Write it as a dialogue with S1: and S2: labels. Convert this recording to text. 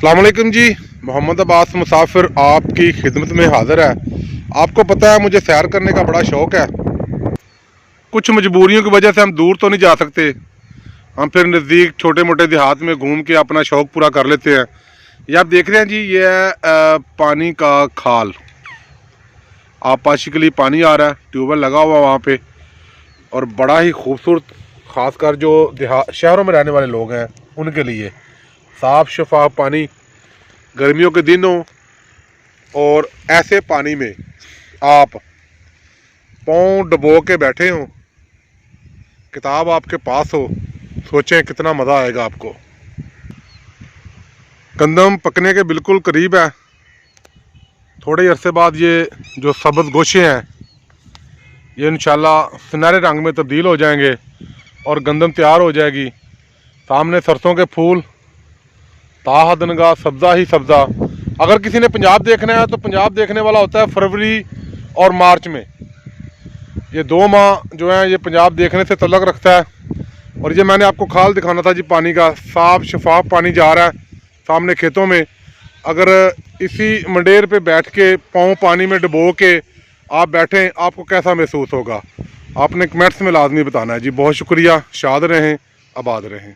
S1: अस्सलाम वालेकुम जी। मोहम्मद अब्बास मुसाफिर आपकी खिदमत में हाज़िर है। आपको पता है मुझे सैर करने का बड़ा शौक़ है। कुछ मजबूरियों की वजह से हम दूर तो नहीं जा सकते, हम फिर नज़दीक छोटे मोटे देहात में घूम के अपना शौक़ पूरा कर लेते हैं। ये आप देख रहे हैं जी, ये है पानी का खाल। आबपाशी के लिए पानी आ रहा है, ट्यूबवेल लगा हुआ वहाँ पे, और बड़ा ही खूबसूरत, ख़ासकर जो शहरों में रहने वाले लोग हैं उनके लिए साफ़ शफाफ पानी गर्मियों के दिनों। और ऐसे पानी में आप पाँव डुबो के बैठे हों, किताब आपके पास हो, सोचें कितना मज़ा आएगा आपको। गंदम पकने के बिल्कुल करीब है। थोड़े अरसे बाद ये जो सब्ज़ गोशे हैं ये इंशाल्लाह सुनहरे रंग में तब्दील हो जाएंगे और गंदम तैयार हो जाएगी। सामने सरसों के फूल, ताहदनगा सब्ज़ा ही सब्ज़ा। अगर किसी ने पंजाब देखना है तो पंजाब देखने वाला होता है फरवरी और मार्च में। ये 2 माह जो है ये पंजाब देखने से तल्लुक़ रखता है। और ये मैंने आपको खाल दिखाना था जी, पानी का साफ़ शफाफ पानी जा रहा है सामने खेतों में। अगर इसी मंडेर पे बैठ के पाँव पानी में डुबो के आप बैठें, आपको कैसा महसूस होगा? आपने कमेंट्स में लाजमी बताना है जी। बहुत शुक्रिया। शाद रहें, आबाद रहें।